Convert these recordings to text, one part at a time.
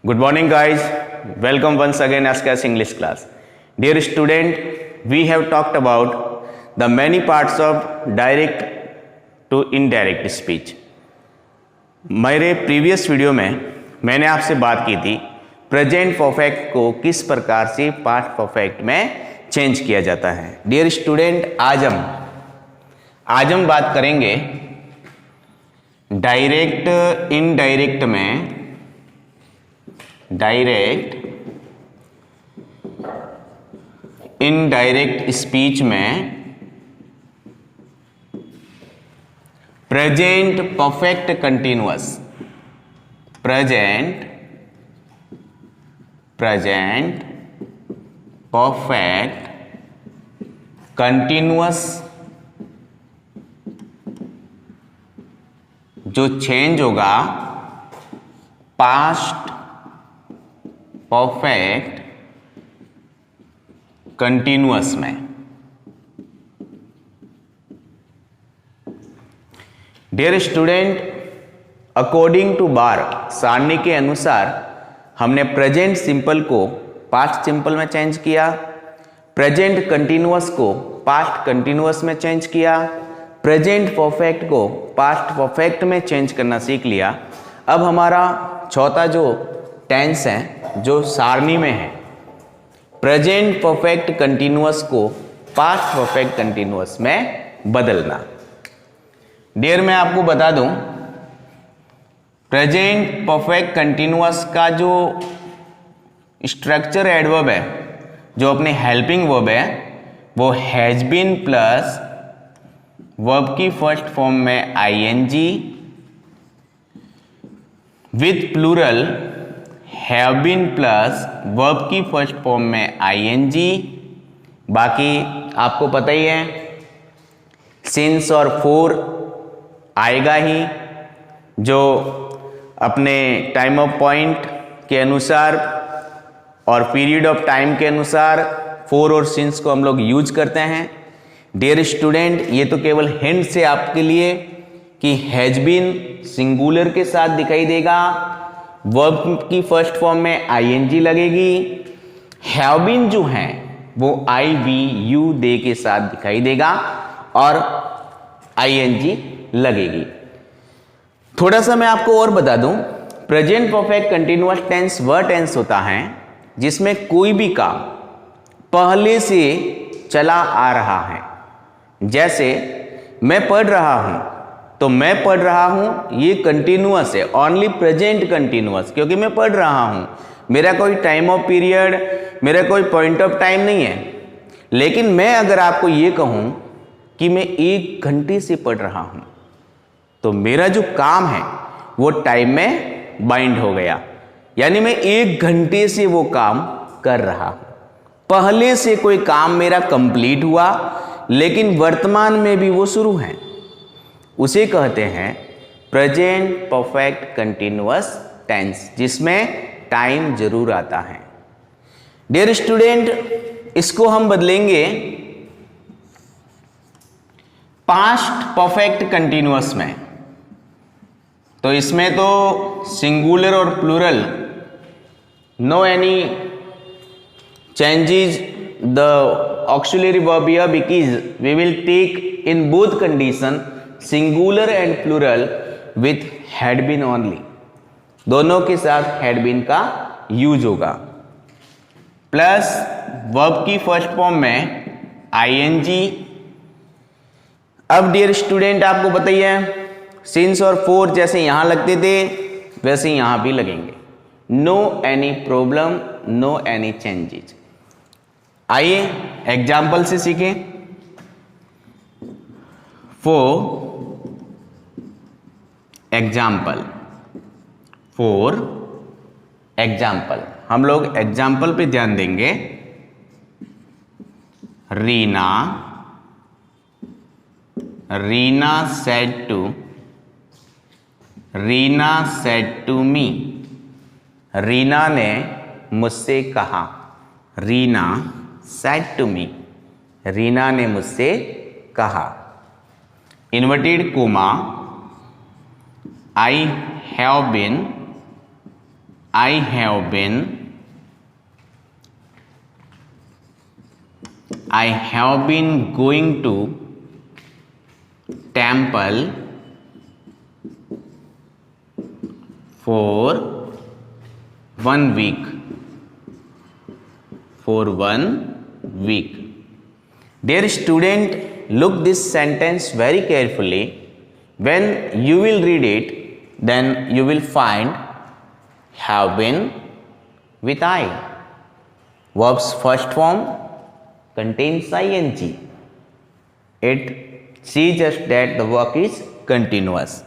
Good morning guys, welcome once again Askas English class. Dear student, we have talked about the many parts of direct to indirect speech. मेरे previous video में मैंने आपसे बात की थी present perfect को किस प्रकार से पास्ट परफेक्ट में चेंज किया जाता है. डियर स्टूडेंट, आज हम बात करेंगे डायरेक्ट इनडायरेक्ट में, डायरेक्ट इनडायरेक्ट स्पीच में present perfect continuous, present perfect continuous जो चेंज होगा पास्ट परफेक्ट कंटिन्यूअस में. डियर स्टूडेंट, अकॉर्डिंग टू बार सारणी के अनुसार हमने प्रेजेंट सिंपल को पास्ट सिंपल में चेंज किया, प्रेजेंट कंटिन्यूअस को पास्ट कंटिन्यूअस में चेंज किया, प्रेजेंट परफेक्ट को पास्ट परफेक्ट में चेंज करना सीख लिया. अब हमारा चौथा जो टेंस है जो सारणी में है, प्रेजेंट परफेक्ट कंटिन्यूअस को पास्ट परफेक्ट कंटिन्यूअस में बदलना. डियर, मैं आपको बता दूं प्रेजेंट परफेक्ट कंटिन्यूअस का जो स्ट्रक्चर एडवर्ब है, जो अपने हेल्पिंग वर्ब है, वो हैज बीन प्लस वर्ब की फर्स्ट फॉर्म में ING with plural have been plus verb की फर्स्ट फॉर्म में आईएनजी. बाकी आपको पता ही है सिंस और फोर आएगा ही, जो अपने टाइम ऑफ पॉइंट के अनुसार और पीरियड ऑफ टाइम के अनुसार फोर और सिंस को हम लोग यूज करते हैं. डियर स्टूडेंट, ये तो केवल हिंट से आपके लिए कि हैज बीन सिंगुलर के साथ दिखाई देगा, वर्ब की फर्स्ट फॉर्म में आईएनजी लगेगी, हैव बीन जो है वो आई वी यू दे के साथ दिखाई देगा और आईएनजी लगेगी. थोड़ा सा मैं आपको और बता दूं, प्रेजेंट परफेक्ट कंटिन्यूअस टेंस वह टेंस होता है जिसमें कोई भी काम पहले से चला आ रहा है. जैसे मैं पढ़ रहा हूं, तो मैं पढ़ रहा हूं ये कंटिन्यूअस है, ओनली प्रेजेंट कंटिन्यूअस, क्योंकि मैं पढ़ रहा हूं, मेरा कोई टाइम ऑफ पीरियड, मेरा कोई पॉइंट ऑफ टाइम नहीं है. लेकिन मैं अगर आपको ये कहूं कि मैं 1 घंटे से पढ़ रहा हूं, तो मेरा जो काम है वो टाइम में बाइंड हो गया, यानी मैं 1 घंटे से वो काम कर रहा हूं. पहले से कोई काम मेरा कंप्लीट हुआ, लेकिन वर्तमान में भी वो शुरू है. उसे कहते हैं प्रेजेंट परफेक्ट कंटिन्यूअस टेंस, जिसमें टाइम जरूर आता है. डियर स्टूडेंट, इसको हम बदलेंगे पास्ट परफेक्ट कंटिन्यूअस में. तो इसमें तो सिंगुलर और plural no any changes the auxiliary verb here, because we will take in both condition singular and plural with had been only. दोनों के साथ had been का यूज होगा, प्लस वर्ब की फर्स्ट फॉर्म में आईएनजी. अब dear student, आपको बताइए सिंस और फोर जैसे यहां लगते थे वैसे यहां भी लगेंगे. No any problem, no any changes. आइए एग्जाम्पल से सीखें. फॉर एग्जाम्पल हम लोग एग्जाम्पल पे ध्यान देंगे. Reena said to me. Reena ने मुझसे कहा. Reena said to me, Reena ने मुझसे कहा. Inverted coma, I have been going to temple for 1 week. Dear student, look this sentence very carefully. When you will read it, then you will find have been with I. Verb's first form contains ing. It sees just that the work is continuous.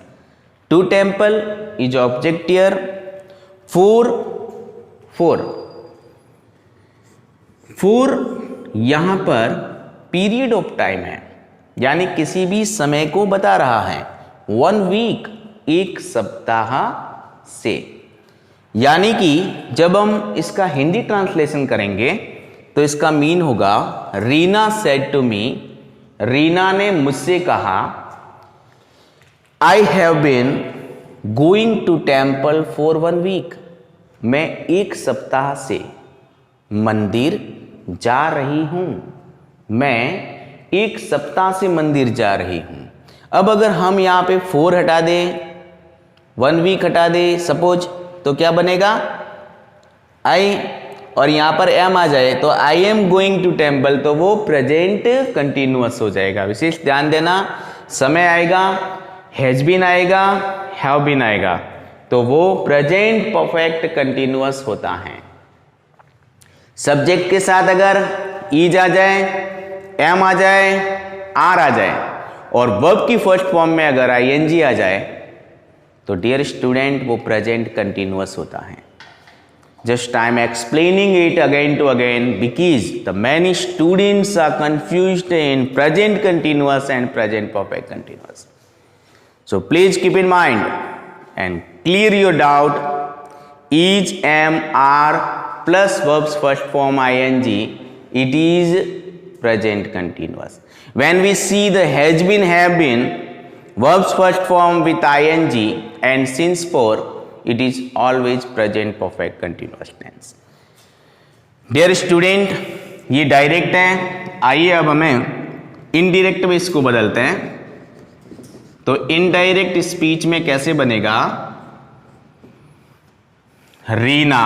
To temple is object here. For यहाँ पर period of time है, यानी किसी भी समय को बता रहा है. 1 वीक, 1 सप्ताह से. यानी कि जब हम इसका हिंदी ट्रांसलेशन करेंगे तो इसका मीन होगा Reena said to me, Reena ने मुझसे कहा, I have been going to temple for 1 week, मैं 1 सप्ताह से मंदिर जा रही हूं. मैं 1 सप्ताह से मंदिर जा रही हूं. अब अगर हम यहां पे 4 हटा दें, 1 वीक हटा दें सपोज, तो क्या बनेगा आई, और यहां पर एम आ जाए तो I am going to temple, तो वो प्रेजेंट कंटिन्यूअस हो जाएगा. विशेष ध्यान देना, समय आएगा, हैज बीन आएगा, हैव बीन आएगा, तो वो प्रेजेंट परफेक्ट कंटिन्यूअस होता है. सब्जेक्ट के साथ अगर ईज आ जाए, एम आ जाए, आर आ जाए, और वर्ब की फर्स्ट फॉर्म में अगर आईएनजी आ जाए, तो डियर स्टूडेंट वो प्रेजेंट कंटिन्यूअस होता है. Just I am explaining it again to again because the many students are confused in present continuous and present perfect continuous. So please keep in mind and clear your doubt. Is, am, are plus verbs first form ing, it is present continuous. When we see the has been, have been, verbs first form with ing and since for, it is always present perfect continuous tense. Dear student, ये direct है. आइए अब हमें indirect में इसको बदलते हैं. तो इनडायरेक्ट स्पीच में कैसे बनेगा? रीना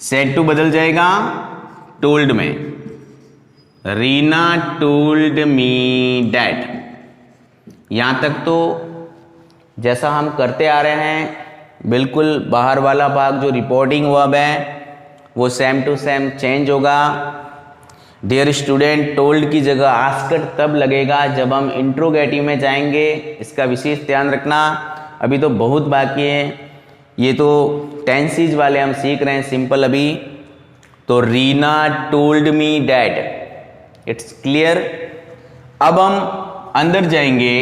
सेड टू बदल जाएगा टोल्ड में. Reena told me that. यहां तक तो जैसा हम करते आ रहे हैं, बिल्कुल बाहर वाला भाग जो रिपोर्टिंग वर्ब है वो सेम टू सेम चेंज होगा. डियर स्टूडेंट, टोल्ड की जगह आस्क्ड तब लगेगा जब हम इंट्रोगेटिव में जाएंगे. इसका विशेष ध्यान रखना. अभी तो बहुत बाकी है, ये तो टेंसेज वाले हम सीख रहे हैं सिंपल अभी. तो Reena told me that, it's clear. अब हम अंदर जाएंगे,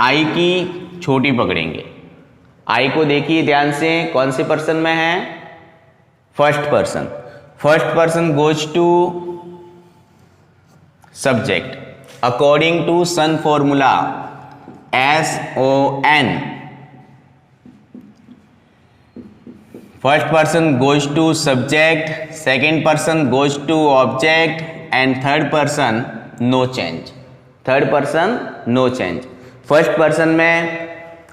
आई की छोटी पकड़ेंगे. आई को देखिए ध्यान से, कौन से पर्सन में है? First person. First person goes to subject according to SON formula SON. First person goes to subject, second person goes to object, and third person no change. Third person no change. First person में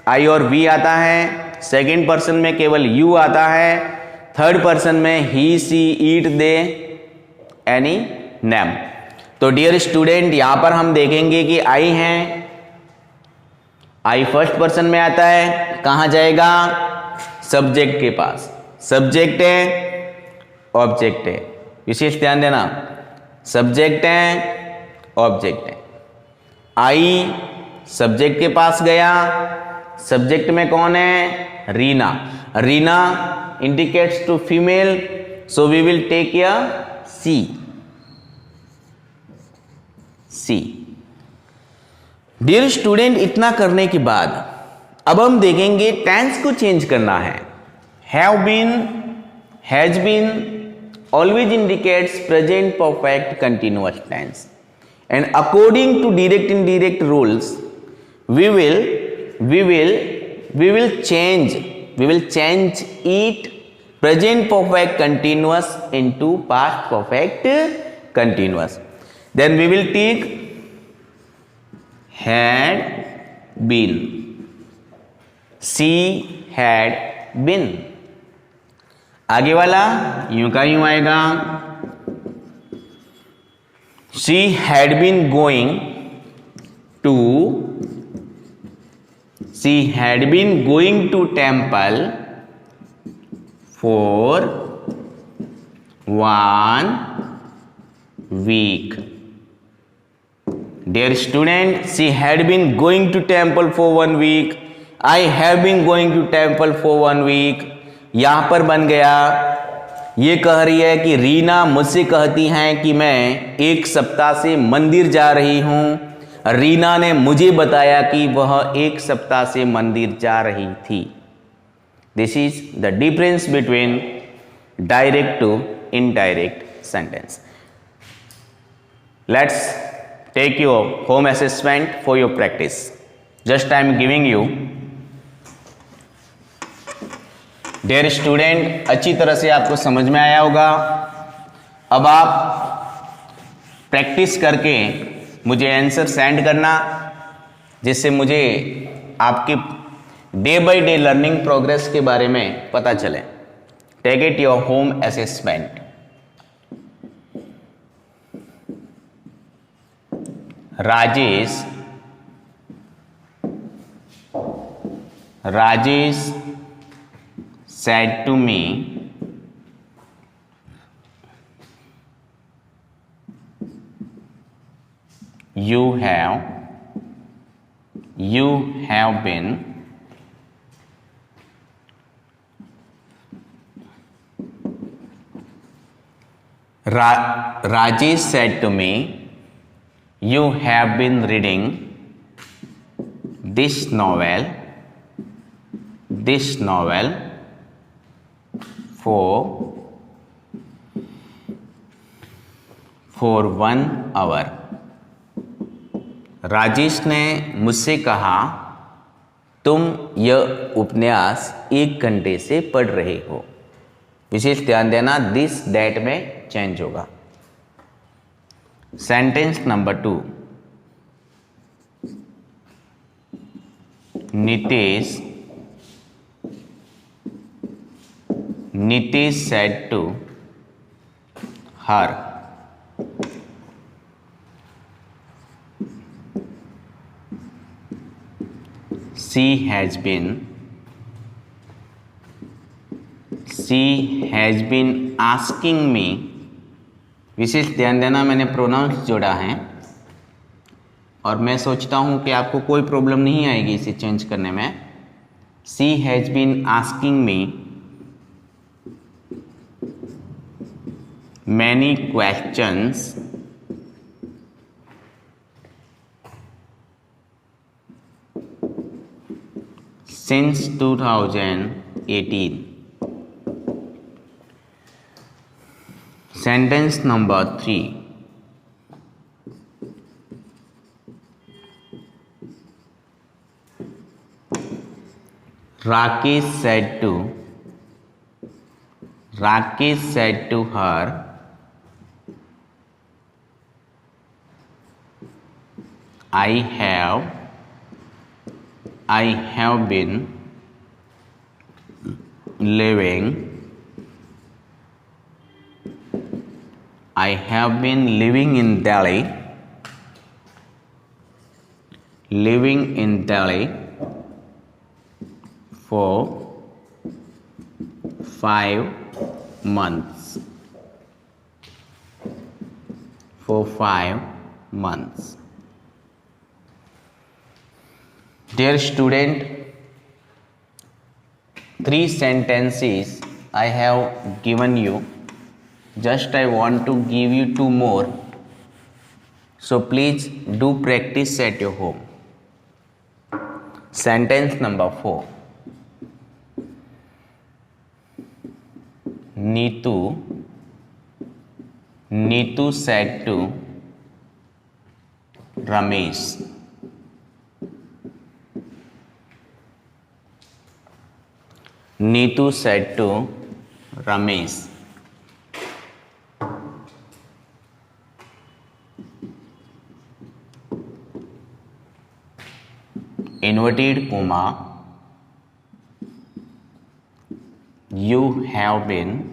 I और we आता है, second person में केवल you आता है, third person में he, she, it, they, any name. तो डियर स्टूडेंट, यहाँ पर हम देखेंगे कि I है, I फर्स्ट पर्सन में आता है, कहाँ जाएगा? सब्जेक्ट के पास. सब्जेक्ट है, ऑब्जेक्ट है, विशेष ध्यान देना. सब्जेक्ट है, ऑब्जेक्ट है. आई सब्जेक्ट के पास गया. सब्जेक्ट में कौन है? Reena. Reena indicates to female, so we will take या सी. डियर स्टूडेंट, इतना करने के बाद अब हम देखेंगे टेंस को चेंज करना है. Have been, has been always indicates present perfect continuous tense, and according to direct indirect rules we will change it present perfect continuous into past perfect continuous. Then we will take had been, she had been. आगे वाला यूं का यूं आएगा, she had been going to temple for 1 week. Dear student, she had been going to temple for 1 week. I have been going to temple for 1 week. यहां पर बन गया, ये कह रही है कि रीना मुझसे कहती हैं कि मैं 1 सप्ताह से मंदिर जा रही हूं। रीना ने मुझे बताया कि वह 1 सप्ताह से मंदिर जा रही थी। This is the difference between direct to indirect sentence. Let's take your home assessment for your practice. Just I am giving you. Dear student, अच्छी तरह से आपको समझ में आया होगा। अब आप प्रैक्टिस करके मुझे आंसर सेंड करना, जिससे मुझे आपकी day by day learning progress के बारे में पता चले। Take it your home assessment. Rajesh said to me, you have been Rajesh said to me, you have been reading this novel for 1 hour. Rajesh ने मुझसे कहा तुम यह उपन्यास 1 घंटे से पढ़ रहे हो। विशेष ध्यान देना, दिस दैट में चेंज होगा। Sentence number 2, Nitish said to her, she has been asking me। विशेष ध्यान देना, मैंने प्रोनाउंस जोड़ा है और मैं सोचता हूं कि आपको कोई प्रॉब्लम नहीं आएगी इसे चेंज करने में। she has been asking me many questions since 2018। Sentence number 3, Rakesh said to her, I have been living in Delhi for 5 months. Dear student, 3 sentences I have given you. Just I want to give you 2 more. So please do practice at your home. Sentence number 4. Neetu said to Ramesh. Neetu said to Ramesh. Inverted comma, you have been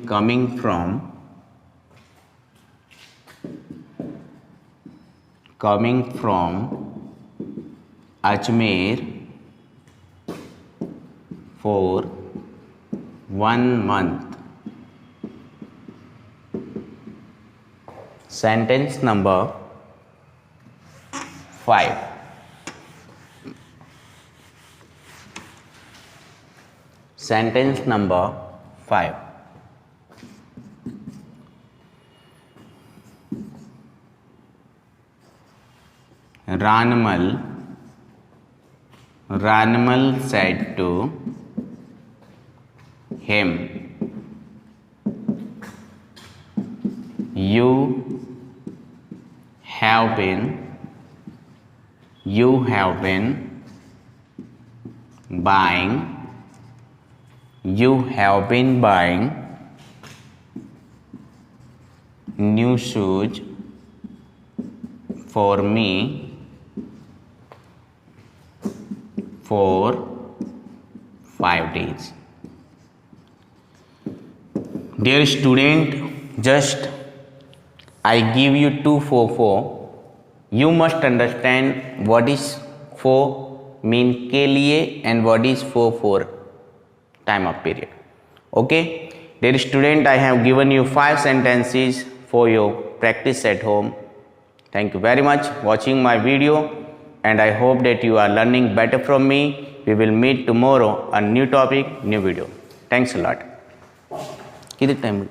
coming from Ajmer for 1 month. Sentence number 5. Sentence number 5. Ranmal said to him, you have been buying new shoes for me for 5 days. Dear student, just I give you 2 4 4. You must understand what is for mean के लिए and what is for time of period. Okay, dear student, I have given you 5 sentences for your practice at home. Thank you very much watching my video, and I hope that you are learning better from me. We will meet tomorrow on new topic, new video. Thanks a lot. कितने time